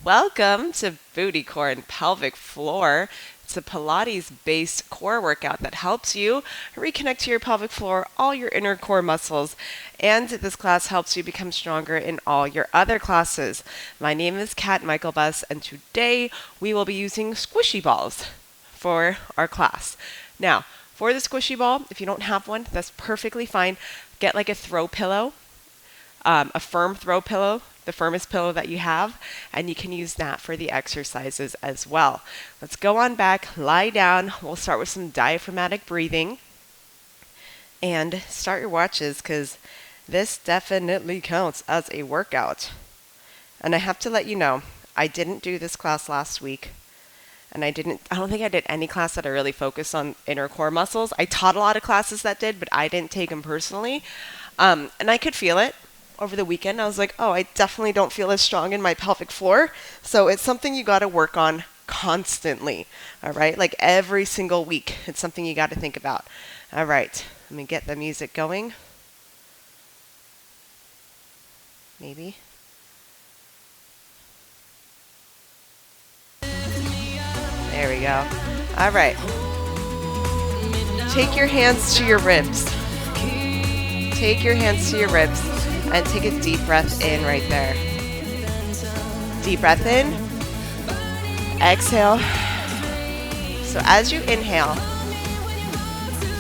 Welcome to Booty Core and Pelvic Floor. It's a Pilates-based core workout that helps you reconnect to your pelvic floor, all your inner core muscles, and this class helps you become stronger in all your other classes. My name is Kat Michaelbus, and today we will be using squishy balls for our class. Now, for the squishy ball, if you don't have one, that's perfectly fine. Get like a throw pillow, a firm throw pillow, the firmest pillow that you have, and you can use that for the exercises as well. Let's go on back, lie down. We'll start with some diaphragmatic breathing. And start your watches because this definitely counts as a workout. And I have to let you know, I didn't do this class last week. And I don't think I did any class that I really focused on inner core muscles. I taught a lot of classes that did, but I didn't take them personally. And I could feel it. Over the weekend, I was like, oh, I definitely don't feel as strong in my pelvic floor. So it's something you got to work on constantly. All right. Like every single week. It's something you got to think about. All right. Let me get the music going. Maybe. There we go. All right. Take your hands to your ribs. Take your hands to your ribs. And take a deep breath in right there. Deep breath in. Exhale. So as you inhale,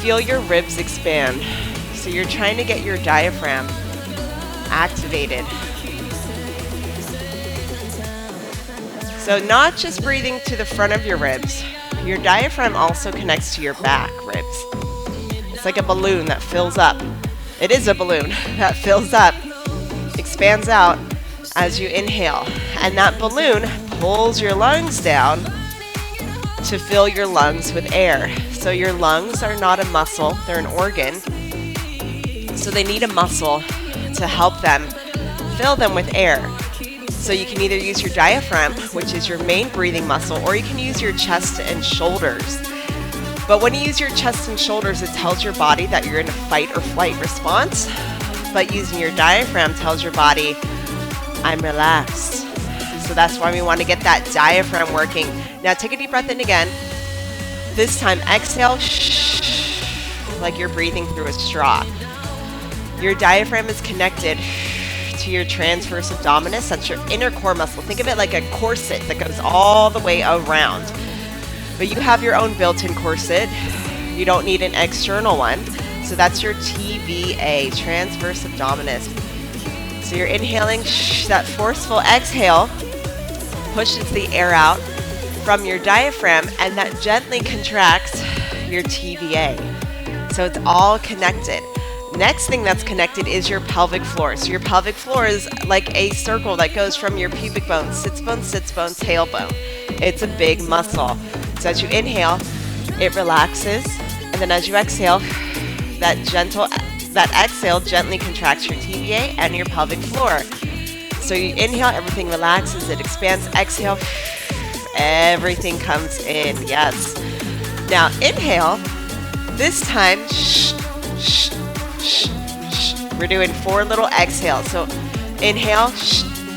feel your ribs expand. So you're trying to get your diaphragm activated. So not just breathing to the front of your ribs. Your diaphragm also connects to your back ribs. It's like a balloon that fills up. It is a balloon that fills up, expands out as you inhale. And that balloon pulls your lungs down to fill your lungs with air. So your lungs are not a muscle, they're an organ. So they need a muscle to help them fill them with air. So you can either use your diaphragm, which is your main breathing muscle, or you can use your chest and shoulders. But when you use your chest and shoulders, it tells your body that you're in a fight or flight response. But using your diaphragm tells your body, I'm relaxed. So that's why we want to get that diaphragm working. Now take a deep breath in again. This time exhale, like you're breathing through a straw. Your diaphragm is connected to your transverse abdominis. That's your inner core muscle. Think of it like a corset that goes all the way around. But you have your own built-in corset. You don't need an external one. So that's your TVA, transverse abdominis. So you're inhaling, that forceful exhale pushes the air out from your diaphragm, and that gently contracts your TVA. So it's all connected. Next thing that's connected is your pelvic floor. So your pelvic floor is like a circle that goes from your pubic bone, sits bone, tailbone. It's a big muscle. So as you inhale, it relaxes, and then as you exhale, that exhale gently contracts your TVA and your pelvic floor. So you inhale, everything relaxes, it expands. Exhale, everything comes in. Yes. Now inhale. This time, we're doing 4 little exhales. So inhale,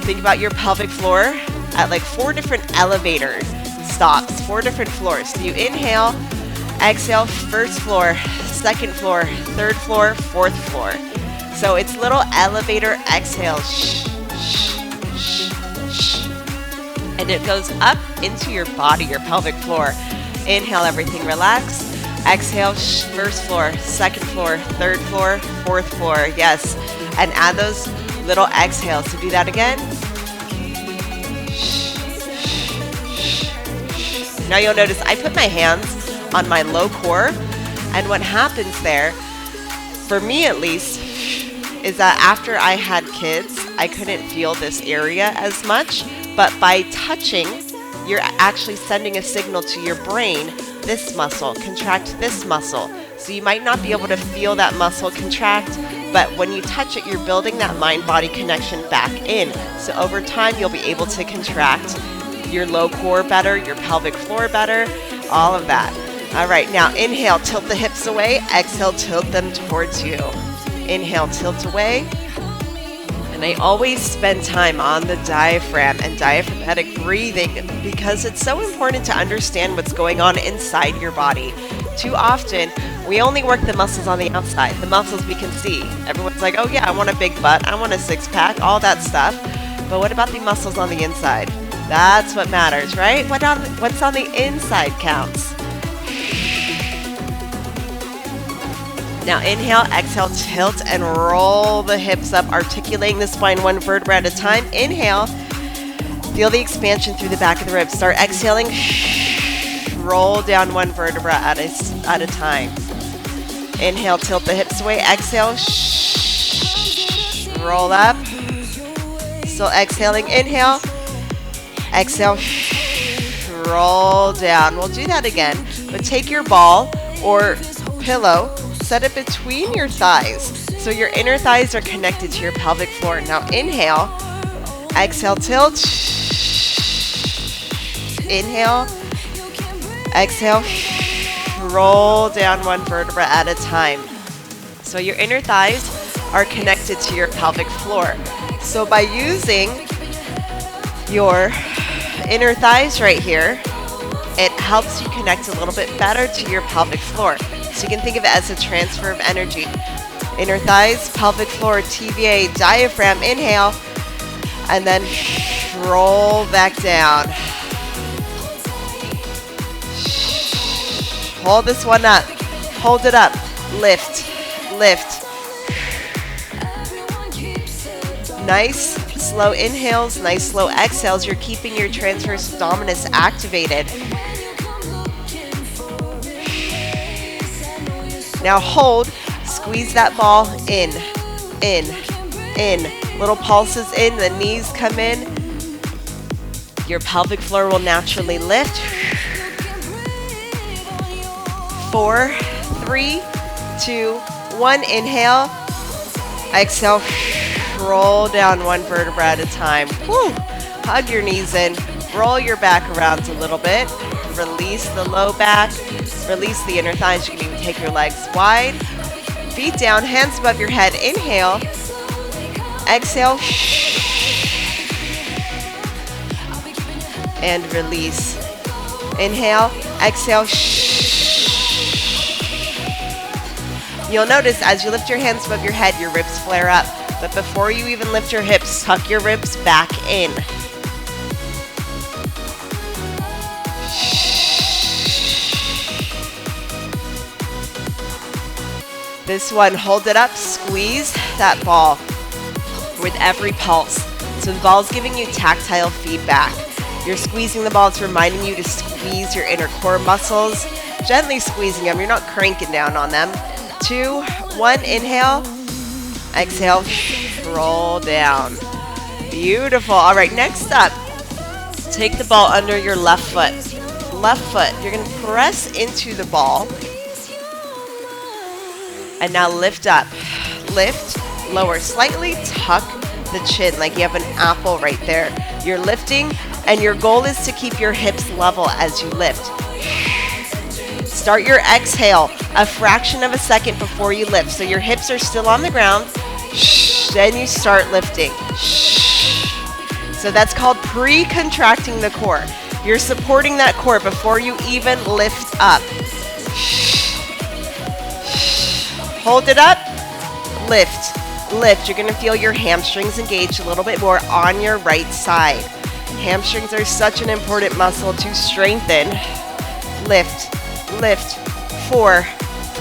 think about your pelvic floor at like 4 different elevator stops, 4 different floors. So you inhale, exhale, first floor, second floor, third floor, fourth floor. So it's little elevator exhales. And it goes up into your body, your pelvic floor. Inhale, everything relax. Exhale, first floor, second floor, third floor, fourth floor. Yes. And add those little exhales. So do that again. Now you'll notice I put my hands on my low core, and what happens there, for me at least, is that after I had kids, I couldn't feel this area as much, but by touching, you're actually sending a signal to your brain, this muscle, contract this muscle. So you might not be able to feel that muscle contract, but when you touch it, you're building that mind-body connection back in. So over time, you'll be able to contract your low core better, your pelvic floor better, all of that. All right, now inhale, tilt the hips away. Exhale, tilt them towards you. Inhale, tilt away. And I always spend time on the diaphragm and diaphragmatic breathing because it's so important to understand what's going on inside your body. Too often, we only work the muscles on the outside, the muscles we can see. Everyone's like, oh yeah, I want a big butt, I want a six-pack, all that stuff. But what about the muscles on the inside? That's what matters, right? What's on the inside counts. Now inhale, exhale, tilt and roll the hips up, articulating the spine one vertebra at a time. Inhale, feel the expansion through the back of the ribs. Start exhaling, roll down one vertebra at a time. Inhale, tilt the hips away. Exhale, roll up. Still exhaling. Inhale, exhale, roll down. We'll do that again, but take your ball or pillow, set it between your thighs so your inner thighs are connected to your pelvic floor. Now inhale, exhale, tilt. Inhale, exhale, roll down one vertebra at a time. So your inner thighs are connected to your pelvic floor. So by using your inner thighs right here, it helps you connect a little bit better to your pelvic floor. So you can think of it as a transfer of energy. Inner thighs, pelvic floor, TVA, diaphragm, inhale, and then roll back down. Hold this one up. Hold it up. Lift, lift. Nice slow inhales, nice slow exhales. You're keeping your transverse abdominis activated. Now hold, squeeze that ball in. Little pulses in, the knees come in. Your pelvic floor will naturally lift. 4, 3, 2, 1. Inhale. Exhale. Roll down one vertebra at a time. Woo. Hug your knees in. Roll your back around a little bit. Release the low back. Release the inner thighs. You can even take your legs wide. Feet down, hands above your head. Inhale. Exhale. And release. Inhale. Exhale. You'll notice as you lift your hands above your head, your ribs flare up. But before you even lift your hips, tuck your ribs back in. This one, hold it up, squeeze that ball with every pulse. So the ball's giving you tactile feedback. You're squeezing the ball, it's reminding you to squeeze your inner core muscles. Gently squeezing them, you're not cranking down on them. 2, 1, inhale, exhale, roll down. Beautiful. All right, next up, take the ball under your left foot. Left foot, you're going to press into the ball. And now lift up. Lift, lower slightly, tuck the chin like you have an apple right there. You're lifting, and your goal is to keep your hips level as you lift. Start your exhale a fraction of a second before you lift. So your hips are still on the ground. Then you start lifting. So that's called pre-contracting the core. You're supporting that core before you even lift up. Hold it up. Lift. Lift. You're going to feel your hamstrings engage a little bit more on your right side. Hamstrings are such an important muscle to strengthen. Lift. Lift. 4,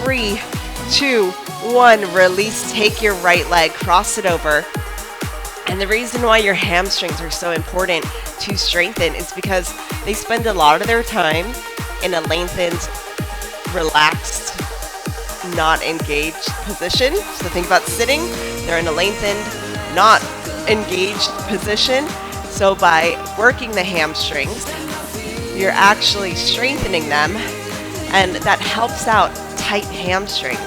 3, 2, 1. Release. Take your right leg. Cross it over. And the reason why your hamstrings are so important to strengthen is because they spend a lot of their time in a lengthened, relaxed, not engaged position. So think about sitting. They're in a lengthened, not engaged position. So by working the hamstrings, you're actually strengthening them, and that helps out tight hamstrings.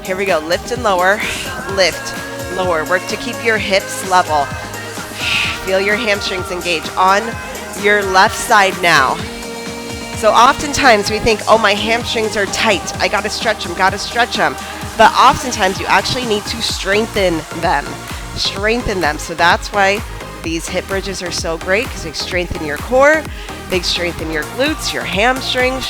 Here we go. Lift and lower. Lift, lower. Work to keep your hips level. Feel your hamstrings engage on your left side now. So oftentimes we think, oh, my hamstrings are tight. I got to stretch them, got to stretch them. But oftentimes you actually need to strengthen them. strengthen them. So that's why these hip bridges are so great, because they strengthen your core, they strengthen your glutes, your hamstrings.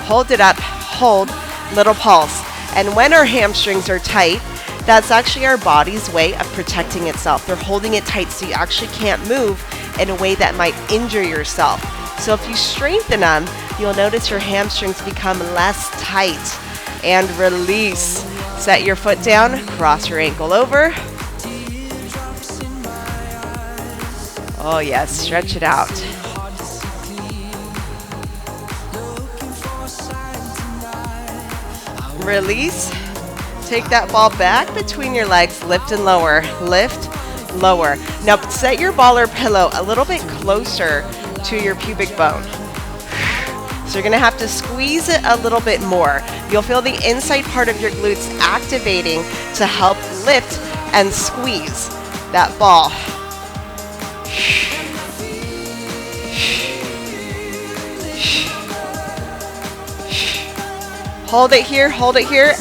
Hold it up, hold, little pulse. And when our hamstrings are tight, that's actually our body's way of protecting itself. They're holding it tight so you actually can't move in a way that might injure yourself. So if you strengthen them, you'll notice your hamstrings become less tight. And release. Set your foot down, cross your ankle over. Oh yes, stretch it out. Release. Take that ball back between your legs, lift and lower, lift, lower. Now set your ball or pillow a little bit closer to your pubic bone. So you're gonna have to squeeze it a little bit more. You'll feel the inside part of your glutes activating to help lift and squeeze that ball. Hold it here,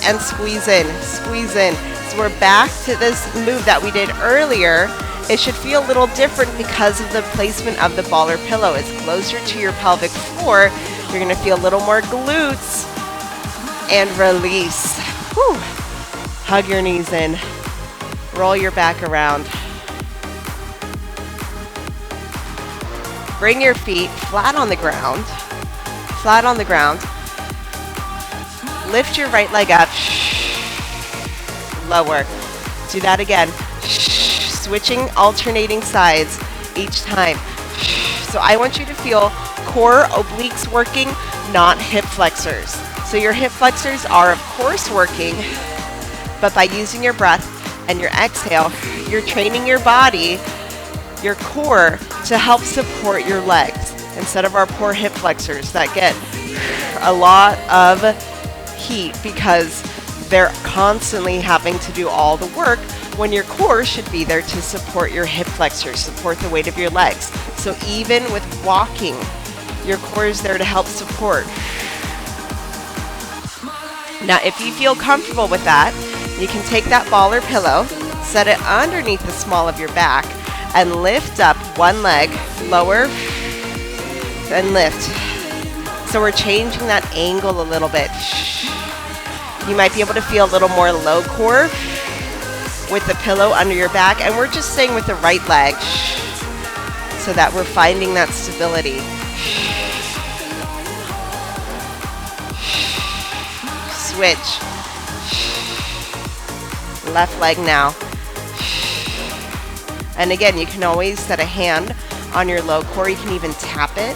and squeeze in, squeeze in. So we're back to this move that we did earlier. It should feel a little different because of the placement of the ball or pillow. It's closer to your pelvic floor. You're gonna feel a little more glutes, and release. Whew. Hug your knees in, roll your back around. Bring your feet flat on the ground, flat on the ground. Lift your right leg up, lower. Do that again. Switching, alternating sides each time. So I want you to feel core obliques working, not hip flexors. So your hip flexors are of course working, but by using your breath and your exhale, you're training your body, your core, to help support your legs instead of our poor hip flexors that get a lot of heat because they're constantly having to do all the work when your core should be there to support your hip flexors, support the weight of your legs. So even with walking, your core is there to help support. Now, if you feel comfortable with that, you can take that ball or pillow, set it underneath the small of your back, and lift up one leg, lower, and lift. So we're changing that angle a little bit. You might be able to feel a little more low core with the pillow under your back, and we're just staying with the right leg so that we're finding that stability. Switch. Left leg now. And again, you can always set a hand on your low core. You can even tap it.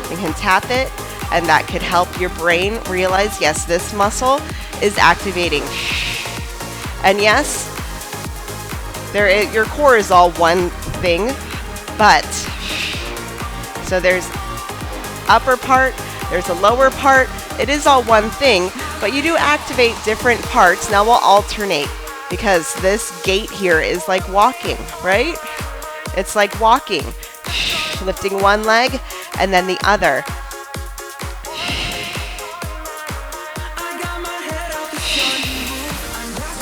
You can tap it, and that could help your brain realize, yes, this muscle is activating. And yes, your core is all one thing, but so there's upper part, there's a lower part. It is all one thing, but you do activate different parts. Now we'll alternate because this gait here is like walking, right? It's like walking. Lifting one leg and then the other.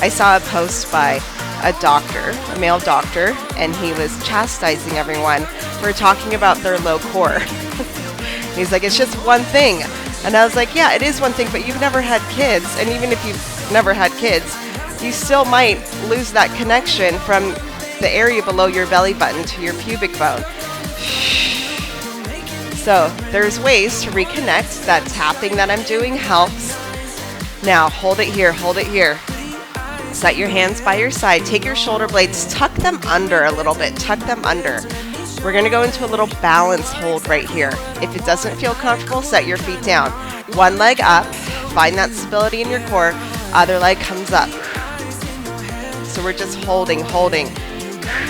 I saw a post by a doctor, a male doctor, and he was chastising everyone for talking about their low core. He's like, it's just one thing. And I was like, yeah, it is one thing, but you've never had kids. And even if you've never had kids, you still might lose that connection from the area below your belly button to your pubic bone. So there's ways to reconnect. That tapping that I'm doing helps. Now hold it here, hold it here. Set your hands by your side. Take your shoulder blades, tuck them under a little bit, tuck them under. We're gonna go into a little balance hold right here. If it doesn't feel comfortable, set your feet down. One leg up, find that stability in your core. Other leg comes up. So we're just holding.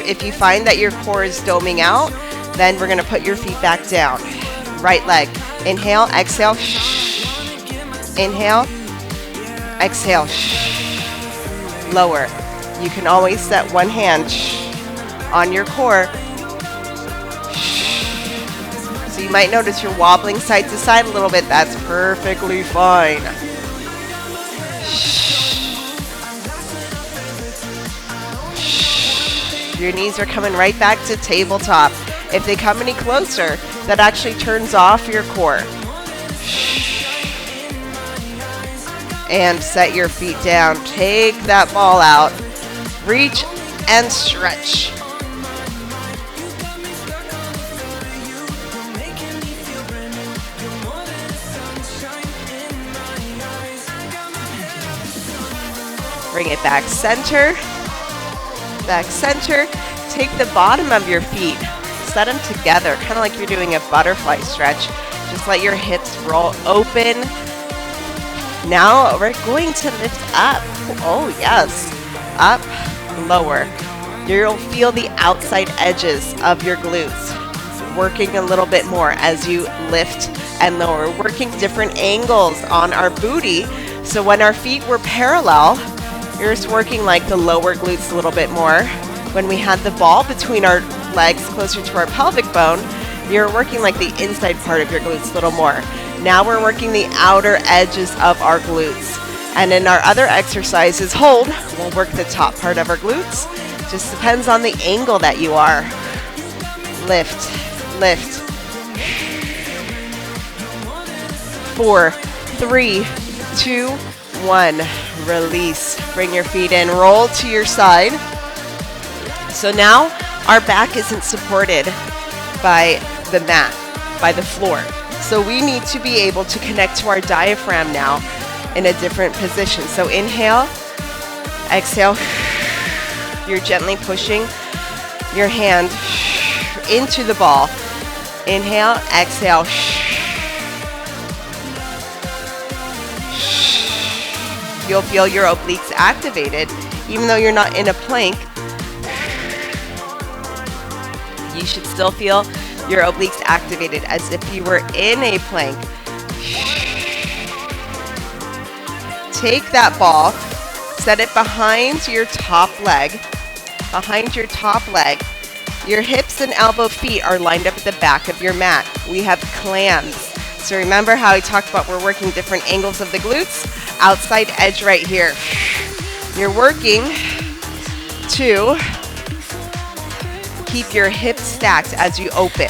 If you find that your core is doming out, then we're gonna put your feet back down. Right leg, inhale, exhale, inhale, exhale, lower. You can always set one hand on your core. So you might notice you're wobbling side to side a little bit. That's perfectly fine. Your knees are coming right back to tabletop. If they come any closer, that actually turns off your core. And set your feet down. Take that ball out. Reach and stretch. Bring it back center. Back center. Take the bottom of your feet. Set them together, kind of like you're doing a butterfly stretch. Just let your hips roll open. Now we're going to lift up. Oh yes. Up, lower. You'll feel the outside edges of your glutes working a little bit more as you lift and lower. We're working different angles on our booty. So when our feet were parallel, you're just working like the lower glutes a little bit more. When we had the ball between our legs closer to our pelvic bone, you're working like the inside part of your glutes a little more. Now we're working the outer edges of our glutes. And in our other exercises, hold, we'll work the top part of our glutes. Just depends on the angle that you are. Lift, lift. 4, 3, 2, 1. Release. Bring your feet in. Roll to your side. So now our back isn't supported by the mat, by the floor. So we need to be able to connect to our diaphragm now in a different position. So inhale, exhale. You're gently pushing your hand into the ball. Inhale, exhale. You'll feel your obliques activated, even though you're not in a plank. You should still feel your obliques activated as if you were in a plank. Take that ball, set it behind your top leg. Behind your top leg. Your hips and elbow feet are lined up at the back of your mat. We have clams. So remember how I talked about we're working different angles of the glutes? Outside edge right here. You're working to keep your hips stacked as you open.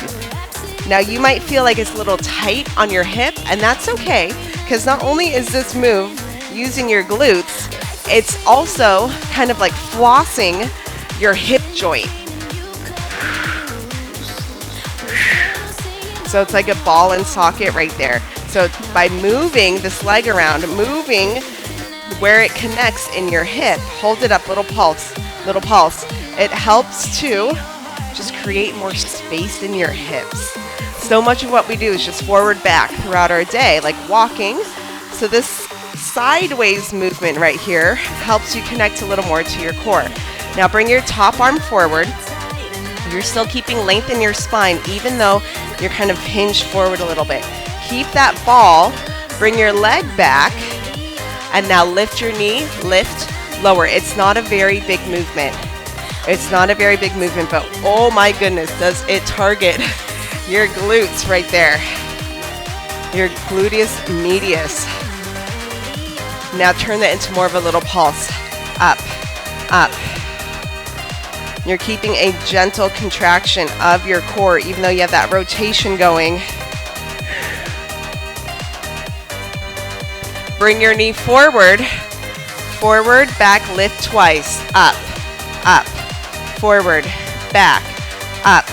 Now you might feel like it's a little tight on your hip, and that's okay, because not only is this move using your glutes, it's also kind of like flossing your hip joint. So it's like a ball and socket right there. So by moving this leg around, moving where it connects in your hip, hold it up, little pulse, little pulse. It helps to just create more space in your hips. So much of what we do is just forward back throughout our day, like walking. So this sideways movement right here helps you connect a little more to your core. Now bring your top arm forward. You're still keeping length in your spine, even though you're kind of hinged forward a little bit. Keep that ball, bring your leg back, and now lift your knee, lift, lower. It's not a very big movement. It's not a very big movement, but oh my goodness, does it target your glutes right there. Your gluteus medius. Now turn that into more of a little pulse. Up, up. You're keeping a gentle contraction of your core, even though you have that rotation going. Bring your knee forward, forward, back, lift twice, up, up, forward, back, up,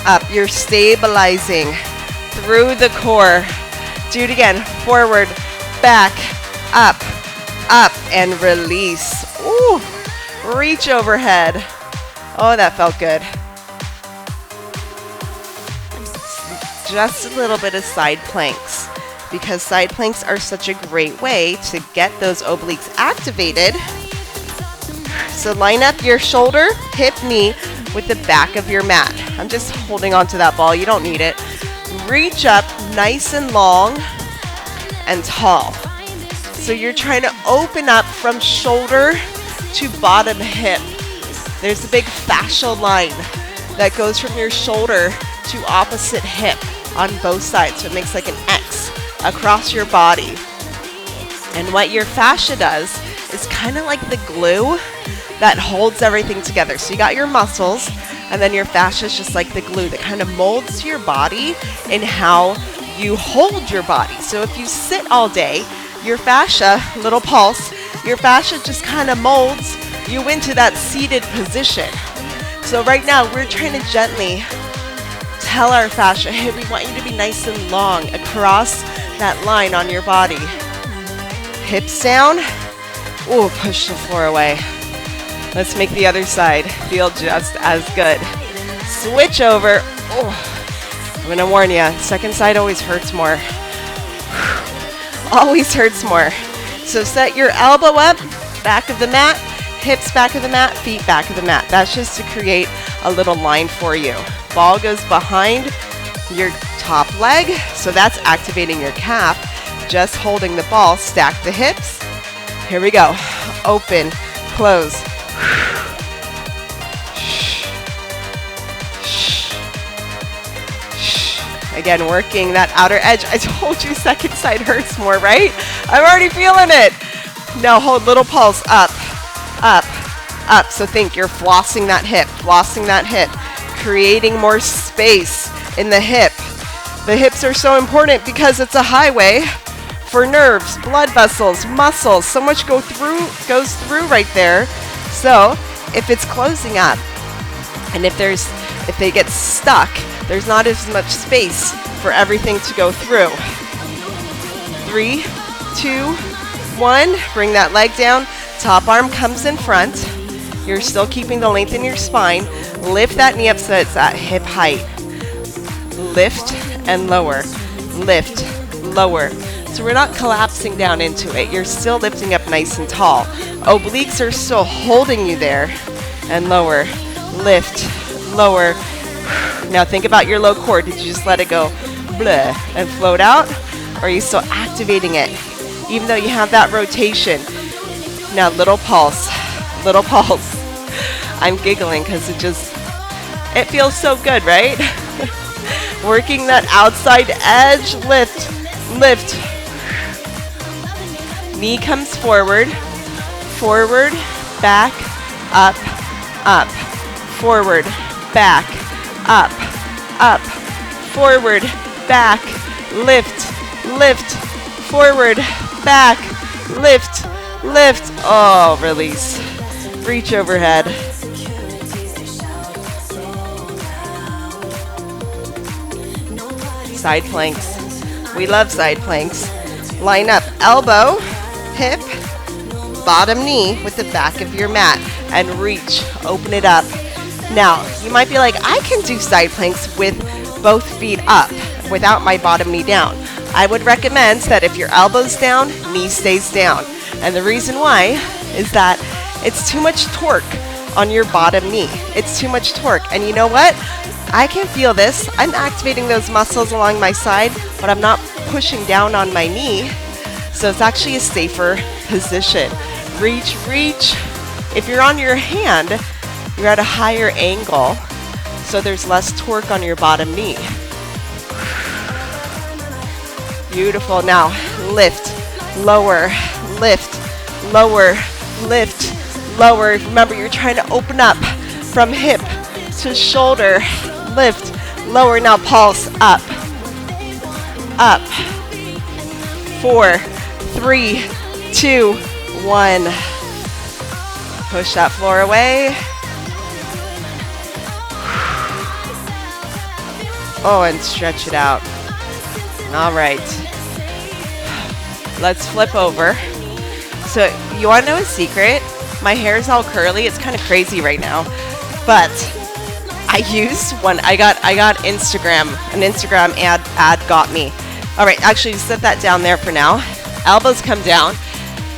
up. You're stabilizing through the core. Do it again, forward, back, up, up, and release. Ooh, reach overhead. Oh, that felt good. Just a little bit of side planks, because side planks are such a great way to get those obliques activated. So line up your shoulder, hip, knee with the back of your mat. I'm just holding on to that ball. You don't need it. Reach up nice and long and tall. So you're trying to open up from shoulder to bottom hip. There's a big fascial line that goes from your shoulder to opposite hip on both sides. So it makes like an X across your body. And what your fascia does is kind of like the glue that holds everything together. So you got your muscles, and then your fascia is just like the glue that kind of molds your body and how you hold your body. So if you sit all day, your fascia, little pulse, your fascia just kind of molds you into that seated position. So right now we're trying to gently tell our fascia, hey, we want you to be nice and long across that line on your body. Hips down. Ooh, push the floor away. Let's make the other side feel just as good. Switch over. Oh, I'm gonna warn you, second side always hurts more. Always hurts more. So set your elbow up, back of the mat, hips back of the mat, feet back of the mat. That's just to create a little line for you. Ball goes behind your top leg, so that's activating your calf. Just holding the ball, stack the hips. Here we go. Open, close. Again, working that outer edge. I told you second side hurts more, right? I'm already feeling it. Now hold little pulse up, up, up. So think you're flossing that hip, creating more space in the hip. The hips are so important because it's a highway for nerves, blood vessels, muscles. So much goes through right there. So if it's closing up, and if they get stuck, there's not as much space for everything to go through. 3, 2, 1. Bring that leg down. Top arm comes in front. You're still keeping the length in your spine. Lift that knee up so it's at hip height. Lift and lower. Lift, lower. So we're not collapsing down into it. You're still lifting up nice and tall. Obliques are still holding you there. And lower. Lift, lower. Now think about your low core. Did you just let it go blah and float out? Or are you still activating it? Even though you have that rotation. Now little pulse. Little pulse. I'm giggling because it feels so good, right? Working that outside edge. Lift, lift. Knee comes forward. Forward, back, up, up. Forward, back, up, up, forward, back, lift, lift, forward, back, lift, lift. Oh, release. Reach overhead. Side planks. We love side planks. Line up, elbow, hip, bottom knee with the back of your mat and reach, open it up. Now, you might be like, I can do side planks with both feet up without my bottom knee down. I would recommend that if your elbow's down, knee stays down. And the reason why is that it's too much torque on your bottom knee. It's too much torque. And you know what? I can feel this. I'm activating those muscles along my side, but I'm not pushing down on my knee. So it's actually a safer position. Reach, reach. If you're on your hand, you're at a higher angle, so there's less torque on your bottom knee. Beautiful. Now lift, lower, lift, lower, lift, lower. Remember, you're trying to open up from hip to shoulder. Lift, lower. Now pulse up, up. 4, 3, 2, 1. Push that floor away. Oh, and stretch it out. All right. Let's flip over. So you want to know a secret? My hair is all curly. It's kind of crazy right now. But I used one. I got Instagram. An Instagram ad got me. All right, actually set that down there for now. Elbows come down.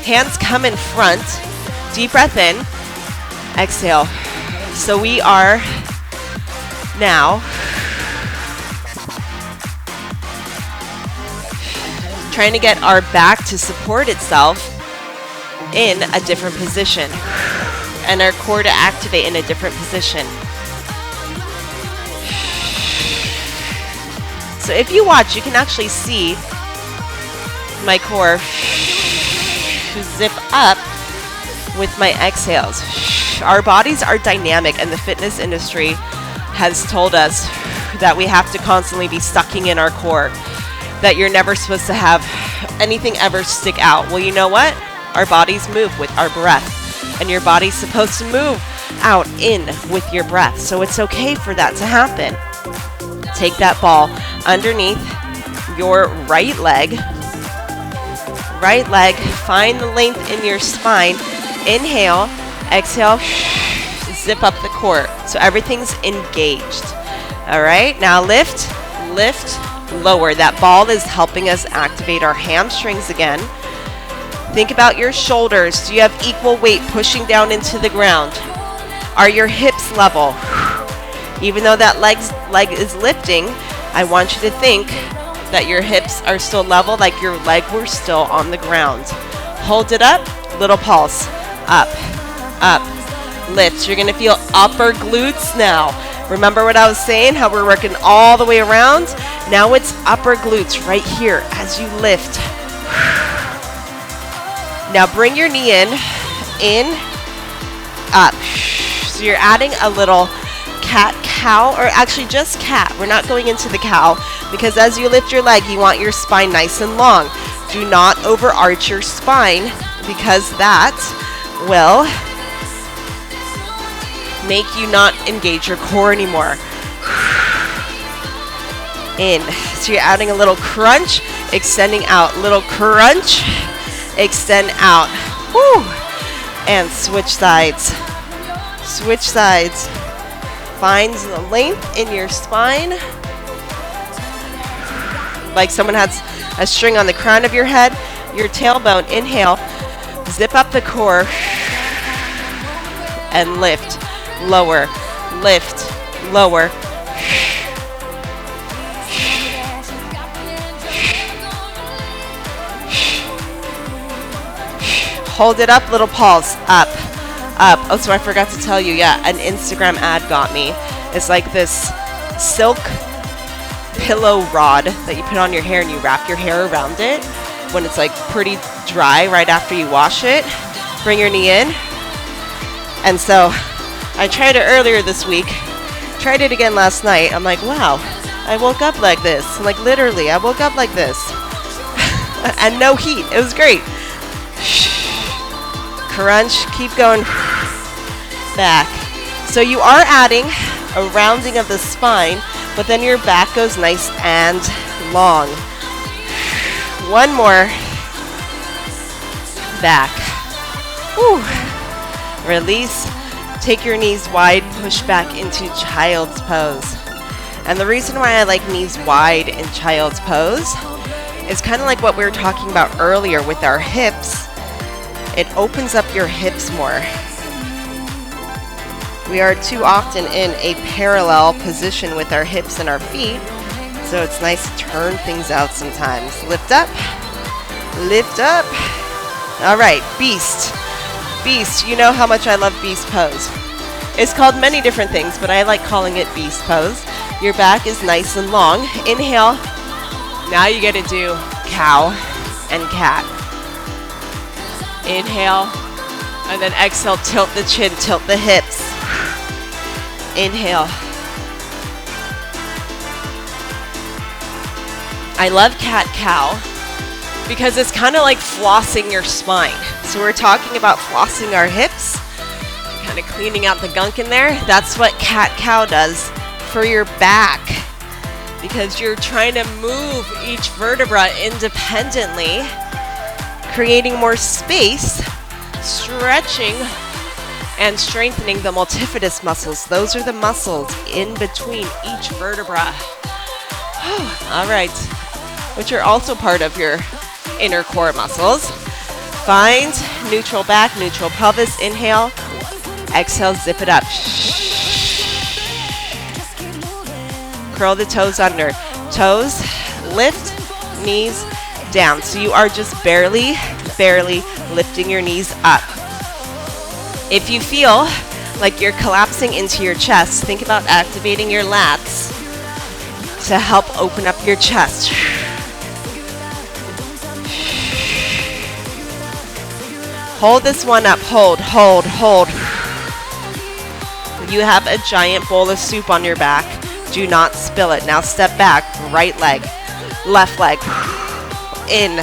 Hands come in front. Deep breath in. Exhale. So we are now trying to get our back to support itself in a different position and our core to activate in a different position. So if you watch, you can actually see my core zip up with my exhales. Our bodies are dynamic, and the fitness industry has told us that we have to constantly be sucking in our core, that you're never supposed to have anything ever stick out. Well, you know what? Our bodies move with our breath, and your body's supposed to move out in with your breath. So it's okay for that to happen. Take that ball underneath your right leg. Right leg, find the length in your spine. Inhale, exhale, zip up the core. So everything's engaged. All right, now lift, lower. That ball is helping us activate our hamstrings again. Think about your shoulders. Do you have equal weight pushing down into the ground? Are your hips level? Even though that leg is lifting, I want you to think that your hips are still level, like your leg were still on the ground. Hold it up, little pulse. Up, lift. You're gonna feel upper glutes now. Remember what I was saying, how we're working all the way around? Now it's upper glutes right here as you lift. Now bring your knee in, up. So you're adding a little cat-cow, or actually just cat. We're not going into the cow, because as you lift your leg, you want your spine nice and long. Do not overarch your spine, because that will make you not engage your core anymore. In. So you're adding a little crunch, extending out. Little crunch, extend out. Woo! And switch sides. Switch sides. Find the length in your spine. Like someone has a string on the crown of your head. Your tailbone. Inhale. Zip up the core. And lift. Lower. Lift. Lower. Hold it up, little pulse. Up. Up. Oh, so I forgot to tell you, yeah, an Instagram ad got me. It's like this silk pillow rod that you put on your hair and you wrap your hair around it when it's like pretty dry right after you wash it. Bring your knee in. And so I tried it earlier this week, tried it again last night. I'm like, wow, I woke up like this. Like literally, I woke up like this. And no heat. It was great. Crunch, keep going back. So you are adding a rounding of the spine, but then your back goes nice and long. One more. Back. Whew. Release. Take your knees wide, push back into child's pose. And the reason why I like knees wide in child's pose is kind of like what we were talking about earlier with our hips. It opens up your hips more. We are too often in a parallel position with our hips and our feet, so it's nice to turn things out sometimes. Lift up, lift up. All right, beast. Beast, you know how much I love beast pose. It's called many different things, but I like calling it beast pose. Your back is nice and long. Inhale. Now you get to do cow and cat. Inhale, and then exhale, tilt the chin, tilt the hips. Inhale. I love cat-cow because it's kind of like flossing your spine. So we're talking about flossing our hips, kind of cleaning out the gunk in there. That's what cat-cow does for your back, because you're trying to move each vertebra independently, creating more space, stretching and strengthening the multifidus muscles. Those are the muscles in between each vertebra. All right, which are also part of your inner core muscles. Find neutral back, neutral pelvis. Inhale, exhale, zip it up. Curl the toes under. Toes, lift, knees down. So you are just barely lifting your knees up. If you feel like you're collapsing into your chest, think about activating your lats to help open up your chest. Hold this one up. Hold. You have a giant bowl of soup on your back. Do not spill it. Now step back, right leg, left leg, in.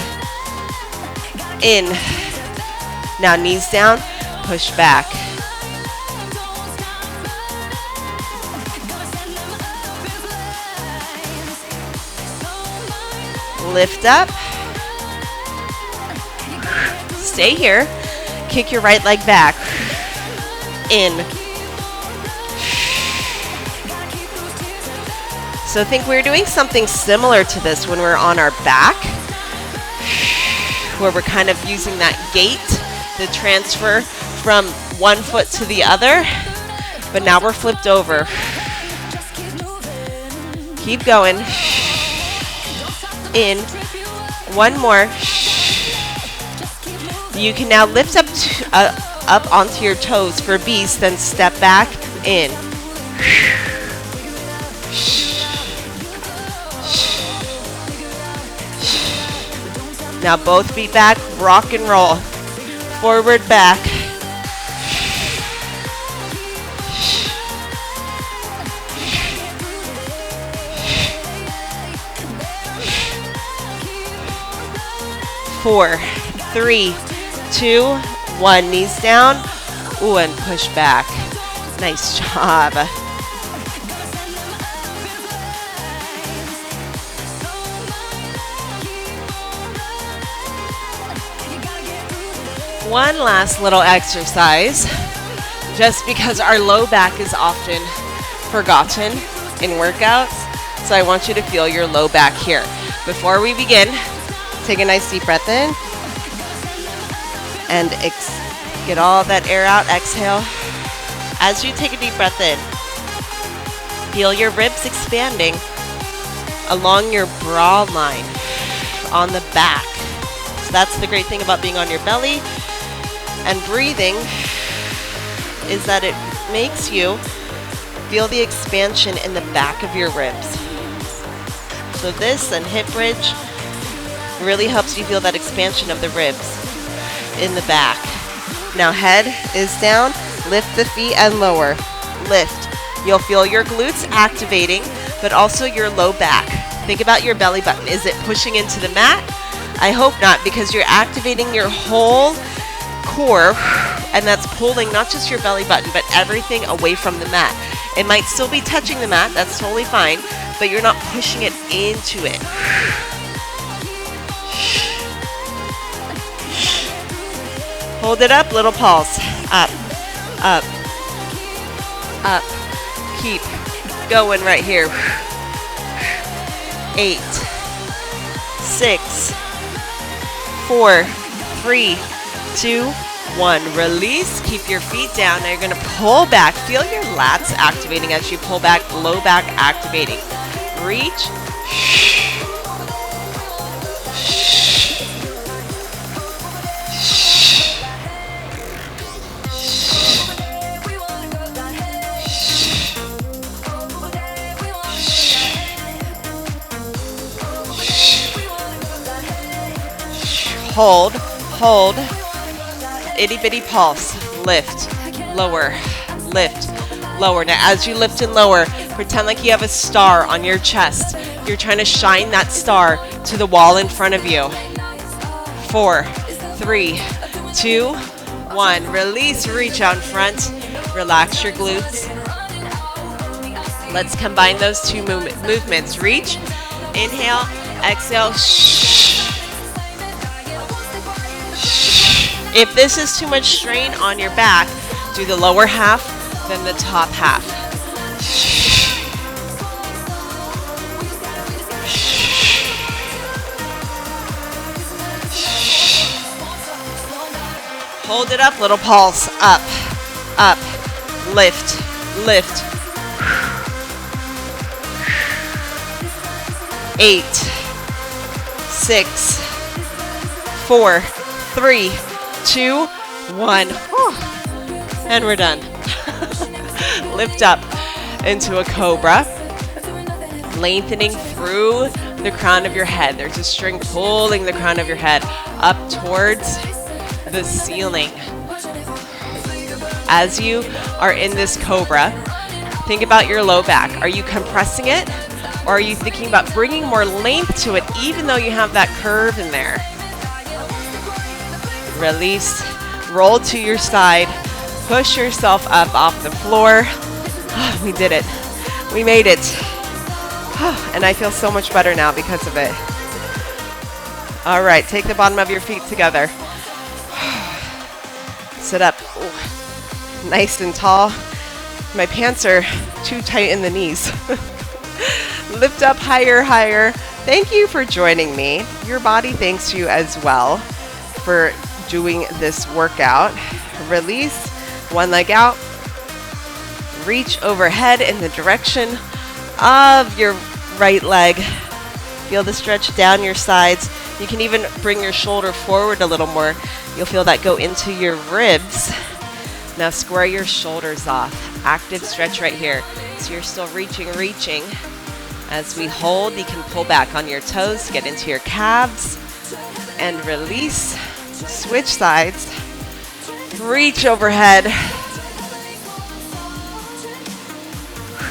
Now knees down, push back. Lift up. Stay here. Kick your right leg back. In. So think we're doing something similar to this when we're on our back, where we're kind of using that gait, the transfer from one foot to the other, but now we're flipped over. Keep going. In. One more. You can now lift up onto your toes for beast, then step back, in. Now both feet back, rock and roll. Forward, back. Four, three, two, one. Knees down. Ooh, and push back. Nice job. One last little exercise, just because our low back is often forgotten in workouts, so I want you to feel your low back here. Before we begin, take a nice deep breath in and get all that air out. Exhale. As you take a deep breath in, feel your ribs expanding along your brow line on the back. So that's the great thing about being on your belly. And breathing is that it makes you feel the expansion in the back of your ribs. So this and hip bridge really helps you feel that expansion of the ribs in the back. Now head is down, lift the feet and lower. Lift. You'll feel your glutes activating, but also your low back. Think about your belly button. Is it pushing into the mat? I hope not, because you're activating your whole core, and that's pulling not just your belly button, but everything away from the mat. It might still be touching the mat, that's totally fine, but you're not pushing it into it. Hold it up, little pulse. Up, up, up. Keep going right here. 8, 6, 4, 3, 2, 1. Release. Keep your feet down. Now you're going to pull back. Feel your lats activating as you pull back. Low back activating. Reach. Hold, hold, itty bitty pulse, lift, lower, lift, lower. Now as you lift and lower, pretend like you have a star on your chest. You're trying to shine that star to the wall in front of you. 4, 3, 2, 1. Release, reach out in front, relax your glutes. Let's combine those two movements. Reach, inhale, exhale, If this is too much strain on your back, do the lower half, then the top half. Hold it up, little pulse. Up, up, lift, lift. 8, 6, 4, 3, 2, 1. And we're done. Lift up into a cobra, lengthening through the crown of your head. There's a string pulling the crown of your head up towards the ceiling. as you are in this cobra, think about your low back. Are you compressing it, or are you thinking about bringing more length to it even though you have that curve in there? Release, roll to your side, push yourself up off the floor. Oh, we did it. We made it. Oh, and I feel so much better now because of it. All right, take the bottom of your feet together. Sit up. Ooh, nice and tall. My pants are too tight in the knees. Lift up higher, higher. Thank you for joining me. Your body thanks you as well for doing this workout. Release, one leg out. Reach overhead in the direction of your right leg. Feel the stretch down your sides. You can even bring your shoulder forward a little more. You'll feel that go into your ribs. Now square your shoulders off. Active stretch right here. So you're still reaching. As we hold, you can pull back on your toes to get into your calves and release. Switch sides. Reach overhead.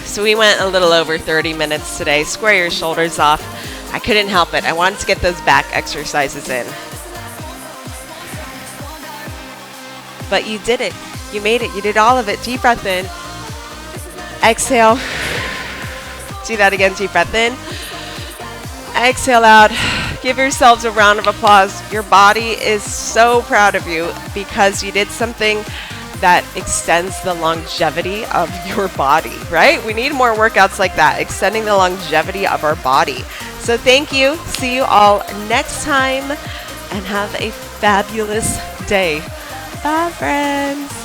So we went a little over 30 minutes today. Square your shoulders off. I couldn't help it. I wanted to get those back exercises in. But you did it. You made it. You did all of it. Deep breath in. Exhale. Do that again. Deep breath in. Exhale out. Give yourselves a round of applause. Your body is so proud of you because you did something that extends the longevity of your body, right? We need more workouts like that, extending the longevity of our body. So thank you. See you all next time and have a fabulous day. Bye, friends.